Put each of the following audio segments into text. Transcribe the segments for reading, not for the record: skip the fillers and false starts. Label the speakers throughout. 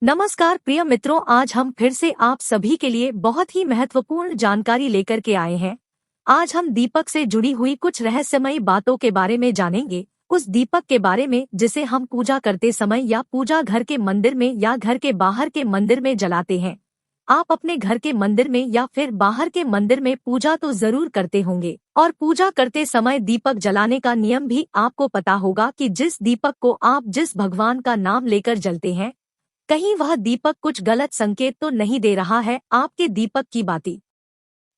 Speaker 1: नमस्कार प्रिय मित्रों, आज हम फिर से आप सभी के लिए बहुत ही महत्वपूर्ण जानकारी लेकर के आए हैं। आज हम दीपक से जुड़ी हुई कुछ रहस्यमयी बातों के बारे में जानेंगे। उस दीपक के बारे में जिसे हम पूजा करते समय या पूजा घर के मंदिर में या घर के बाहर के मंदिर में जलाते हैं। आप अपने घर के मंदिर में या फिर बाहर के मंदिर में पूजा तो जरूर करते होंगे और पूजा करते समय दीपक जलाने का नियम भी आपको पता होगा कि जिस दीपक को आप जिस भगवान का नाम लेकर जलते हैं, कहीं वह दीपक कुछ गलत संकेत तो नहीं दे रहा है। आपके दीपक की बाती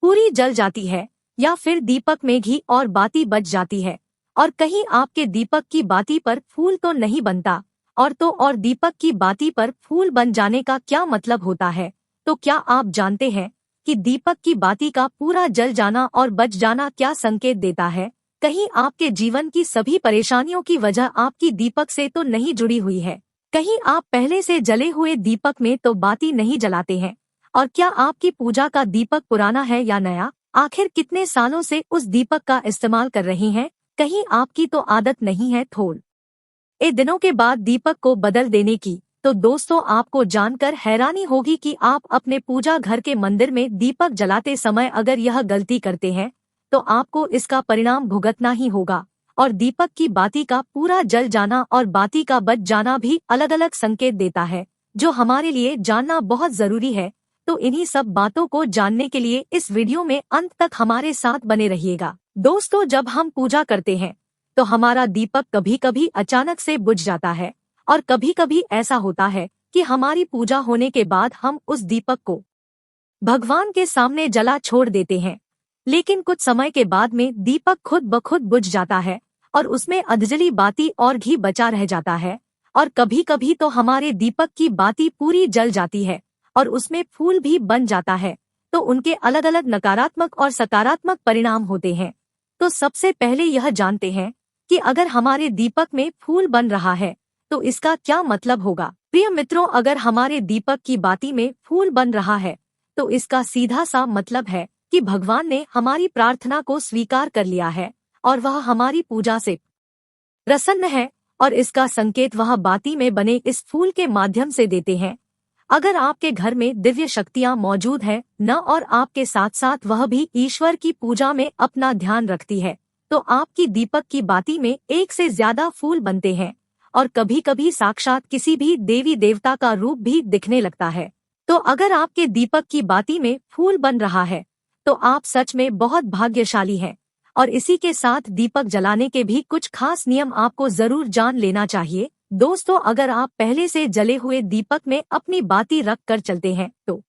Speaker 1: पूरी जल जाती है या फिर दीपक में घी और बाती बच जाती है और कहीं आपके दीपक की बाती पर फूल तो नहीं बनता। और दीपक की बाती पर फूल बन जाने का क्या मतलब होता है? तो क्या आप जानते हैं कि दीपक की बाती का पूरा जल जाना और बच जाना क्या संकेत देता है? कहीं आपके जीवन की सभी परेशानियों की वजह आपकी दीपक से तो नहीं जुड़ी हुई है? कहीं आप पहले से जले हुए दीपक में तो बाती नहीं जलाते हैं? और क्या आपकी पूजा का दीपक पुराना है या नया? आखिर कितने सालों से उस दीपक का इस्तेमाल कर रही हैं? कहीं आपकी तो आदत नहीं है थोड़े दिनों के बाद दीपक को बदल देने की? तो दोस्तों, आपको जानकर हैरानी होगी कि आप अपने पूजा घर के मंदिर में दीपक जलाते समय अगर यह गलती करते हैं तो आपको इसका परिणाम भुगतना ही होगा। और दीपक की बाती का पूरा जल जाना और बाती का बच जाना भी अलग अलग संकेत देता है, जो हमारे लिए जानना बहुत जरूरी है। तो इन्हीं सब बातों को जानने के लिए इस वीडियो में अंत तक हमारे साथ बने रहिएगा। दोस्तों, जब हम पूजा करते हैं तो हमारा दीपक कभी कभी अचानक से बुझ जाता है और कभी कभी ऐसा होता है कि हमारी पूजा होने के बाद हम उस दीपक को भगवान के सामने जला छोड़ देते हैं, लेकिन कुछ समय के बाद में दीपक खुद ब खुद बुझ जाता है और उसमें अधजली बाती और घी बचा रह जाता है। और कभी कभी तो हमारे दीपक की बाती पूरी जल जाती है और उसमें फूल भी बन जाता है। तो उनके अलग अलग नकारात्मक और सकारात्मक परिणाम होते हैं। तो सबसे पहले यह जानते हैं कि अगर हमारे दीपक में फूल बन रहा है तो इसका क्या मतलब होगा। प्रिय मित्रों, अगर हमारे दीपक की बाती में फूल बन रहा है तो इसका सीधा सा मतलब है कि भगवान ने हमारी प्रार्थना को स्वीकार कर लिया है और वह हमारी पूजा से प्रसन्न है। और इसका संकेत वह बाती में बने इस फूल के माध्यम से देते हैं। अगर आपके घर में दिव्य शक्तियां मौजूद है न, और आपके साथ साथ वह भी ईश्वर की पूजा में अपना ध्यान रखती है, तो आपकी दीपक की बाती में एक से ज्यादा फूल बनते हैं और कभी कभी साक्षात किसी भी देवी देवता का रूप भी दिखने लगता है। तो अगर आपके दीपक की बाती में फूल बन रहा है तो आप सच में बहुत भाग्यशाली हैं। और इसी के साथ दीपक जलाने के भी कुछ खास नियम आपको जरूर जान लेना चाहिए। दोस्तों, अगर आप पहले से जले हुए दीपक में अपनी बाती रख कर चलते हैं तो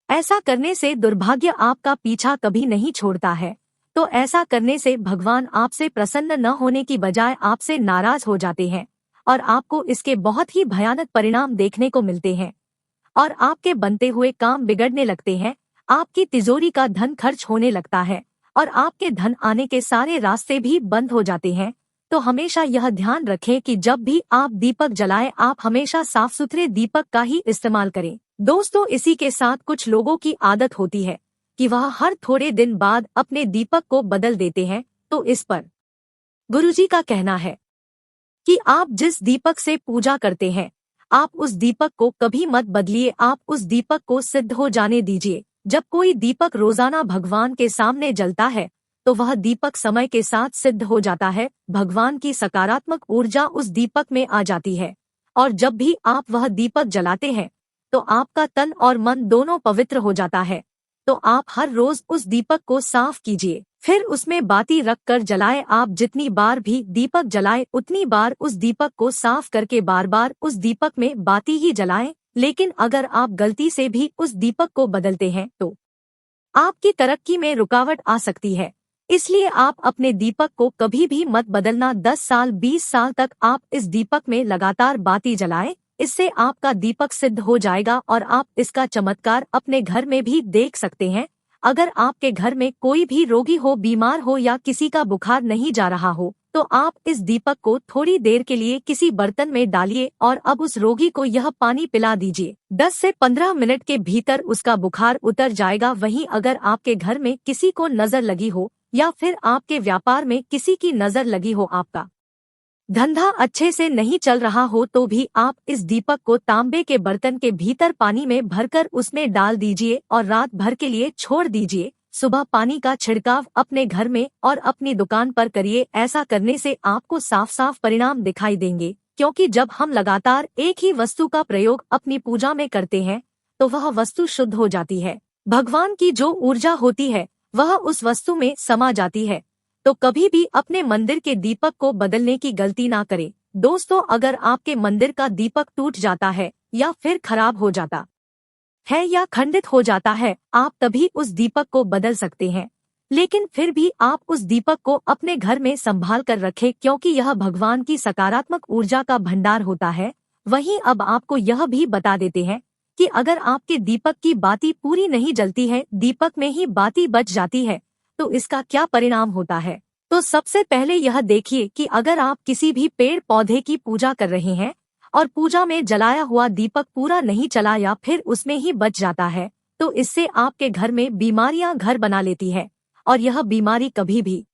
Speaker 1: ऐसा करने से दुर्भाग्य आपका पीछा कभी नहीं छोड़ता है। तो ऐसा करने से भगवान आपसे प्रसन्न न होने की बजाय आपसे नाराज हो जाते हैं और आपको इसके बहुत ही भयानक परिणाम देखने को मिलते हैं और आपके बनते हुए काम बिगड़ने लगते हैं। आपकी तिजोरी का धन खर्च होने लगता है और आपके धन आने के सारे रास्ते भी बंद हो जाते हैं। तो हमेशा यह ध्यान रखें कि जब भी आप दीपक जलाएं, आप हमेशा साफ सुथरे दीपक का ही इस्तेमाल करें। दोस्तों, इसी के साथ कुछ लोगों की आदत होती है कि वह हर थोड़े दिन बाद अपने दीपक को बदल देते हैं। तो इस पर गुरुजी का कहना है कि आप जिस दीपक से पूजा करते हैं, आप उस दीपक को कभी मत बदलिए। आप उस दीपक को सिद्ध हो जाने दीजिए। जब कोई दीपक रोजाना भगवान के सामने जलता है तो वह दीपक समय के साथ सिद्ध हो जाता है। भगवान की सकारात्मक ऊर्जा उस दीपक में आ जाती है और जब भी आप वह दीपक जलाते हैं तो आपका तन और मन दोनों पवित्र हो जाता है। तो आप हर रोज उस दीपक को साफ कीजिए, फिर उसमें बाती रख कर जलाए। आप जितनी बार भी दीपक जलाए उतनी बार उस दीपक को साफ करके बार बार उस दीपक में बाती ही जलाएं। लेकिन अगर आप गलती से भी उस दीपक को बदलते हैं तो आपकी तरक्की में रुकावट आ सकती है। इसलिए आप अपने दीपक को कभी भी मत बदलना। 10 साल 20 साल तक आप इस दीपक में लगातार बाती जलाएं। इससे आपका दीपक सिद्ध हो जाएगा और आप इसका चमत्कार अपने घर में भी देख सकते हैं। अगर आपके घर में कोई भी रोगी हो, बीमार हो या किसी का बुखार नहीं जा रहा हो तो आप इस दीपक को थोड़ी देर के लिए किसी बर्तन में डालिए और अब उस रोगी को यह पानी पिला दीजिए। 10 से 15 मिनट के भीतर उसका बुखार उतर जाएगा। वहीं अगर आपके घर में किसी को नजर लगी हो या फिर आपके व्यापार में किसी की नजर लगी हो, आपका धंधा अच्छे से नहीं चल रहा हो तो भी आप इस दीपक को तांबे के बर्तन के भीतर पानी में भरकर उसमें डाल दीजिए और रात भर के लिए छोड़ दीजिए। सुबह पानी का छिड़काव अपने घर में और अपनी दुकान पर करिए। ऐसा करने से आपको साफ साफ परिणाम दिखाई देंगे, क्योंकि जब हम लगातार एक ही वस्तु का प्रयोग अपनी पूजा में करते हैं तो वह वस्तु शुद्ध हो जाती है। भगवान की जो ऊर्जा होती है वह उस वस्तु में समा जाती है। तो कभी भी अपने मंदिर के दीपक को बदलने की गलती ना करें। दोस्तों, अगर आपके मंदिर का दीपक टूट जाता है या फिर खराब हो जाता है या खंडित हो जाता है, आप तभी उस दीपक को बदल सकते हैं। लेकिन फिर भी आप उस दीपक को अपने घर में संभाल कर रखें, क्योंकि यह भगवान की सकारात्मक ऊर्जा का भंडार होता है। वहीं अब आपको यह भी बता देते हैं कि अगर आपके दीपक की बाती पूरी नहीं जलती है, दीपक में ही बाती बच जाती है, तो इसका क्या परिणाम होता है। तो सबसे पहले यह देखिए कि अगर आप किसी भी पेड़ पौधे की पूजा कर रहे हैं और पूजा में जलाया हुआ दीपक पूरा नहीं चला या फिर उसमें ही बच जाता है, तो इससे आपके घर में बीमारियां घर बना लेती है और यह बीमारी कभी भी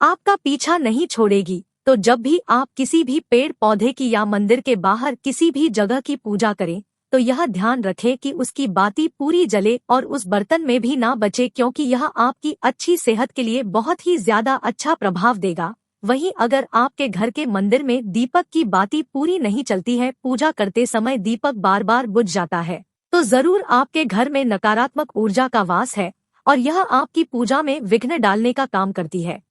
Speaker 1: आपका पीछा नहीं छोड़ेगी। तो जब भी आप किसी भी पेड़ पौधे की या मंदिर के बाहर किसी भी जगह की पूजा करें तो यह ध्यान रखें कि उसकी बाती पूरी जले और उस बर्तन में भी ना बचे, क्योंकि यह आपकी अच्छी सेहत के लिए बहुत ही ज्यादा अच्छा प्रभाव देगा। वहीं अगर आपके घर के मंदिर में दीपक की बाती पूरी नहीं चलती है, पूजा करते समय दीपक बार बार बुझ जाता है, तो जरूर आपके घर में नकारात्मक ऊर्जा का वास है और यह आपकी पूजा में विघ्न डालने का काम करती है।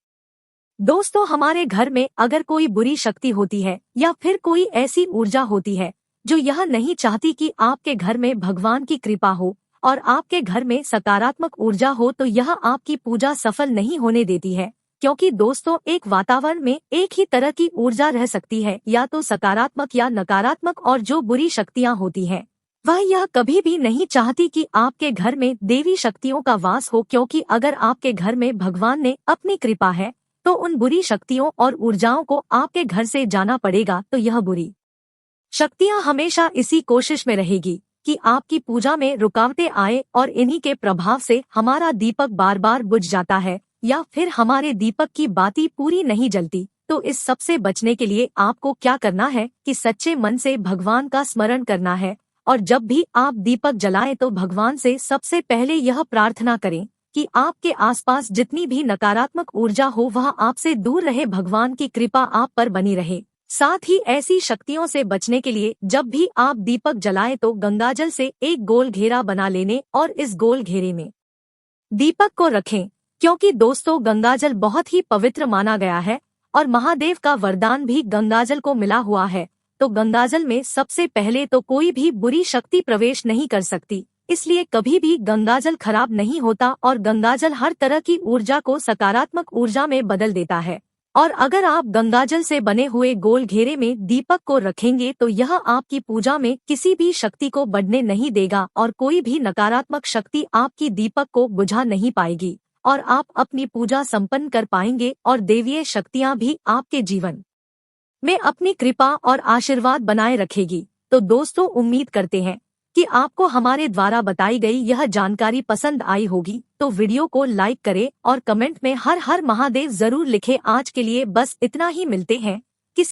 Speaker 1: दोस्तों, हमारे घर में अगर कोई बुरी शक्ति होती है या फिर कोई ऐसी ऊर्जा होती है जो यह नहीं चाहती कि आपके घर में भगवान की कृपा हो और आपके घर में सकारात्मक ऊर्जा हो, तो यह आपकी पूजा सफल नहीं होने देती है। क्योंकि दोस्तों, एक वातावरण में एक ही तरह की ऊर्जा रह सकती है, या तो सकारात्मक या नकारात्मक, और जो बुरी शक्तियां होती हैं वह यह कभी भी नहीं चाहती कि आपके घर में देवी शक्तियों का वास हो। क्योंकि अगर आपके घर में भगवान ने अपनी कृपा है तो उन बुरी शक्तियों और ऊर्जाओं को आपके घर से जाना पड़ेगा। तो यह बुरी शक्तियां हमेशा इसी कोशिश में रहेगी कि आपकी पूजा में रुकावटें आए और इन्हीं के प्रभाव से हमारा दीपक बार बार बुझ जाता है या फिर हमारे दीपक की बाती पूरी नहीं जलती। तो इस सब से बचने के लिए आपको क्या करना है कि सच्चे मन से भगवान का स्मरण करना है, और जब भी आप दीपक जलाएं तो भगवान से सबसे पहले यह प्रार्थना करें कि आपके आसपास जितनी भी नकारात्मक ऊर्जा हो वह आपसे दूर रहे, भगवान की कृपा आप पर बनी रहे। साथ ही ऐसी शक्तियों से बचने के लिए जब भी आप दीपक जलाएं तो गंगाजल से एक गोल घेरा बना लेने और इस गोल घेरे में दीपक को रखें। क्योंकि दोस्तों, गंगाजल बहुत ही पवित्र माना गया है और महादेव का वरदान भी गंगाजल को मिला हुआ है। तो गंगाजल में सबसे पहले तो कोई भी बुरी शक्ति प्रवेश नहीं कर सकती, इसलिए कभी भी गंगाजल खराब नहीं होता और गंगाजल हर तरह की ऊर्जा को सकारात्मक ऊर्जा में बदल देता है। और अगर आप गंगाजल से बने हुए गोल घेरे में दीपक को रखेंगे तो यह आपकी पूजा में किसी भी शक्ति को बढ़ने नहीं देगा और कोई भी नकारात्मक शक्ति आपकी दीपक को बुझा नहीं पाएगी और आप अपनी पूजा संपन्न कर पाएंगे और देवीय शक्तियां भी आपके जीवन में अपनी कृपा और आशीर्वाद बनाए रखेगी। तो दोस्तों, उम्मीद करते हैं कि आपको हमारे द्वारा बताई गई यह जानकारी पसंद आई होगी। तो वीडियो को लाइक करें और कमेंट में हर हर महादेव जरूर लिखें। आज के लिए बस इतना ही, मिलते हैं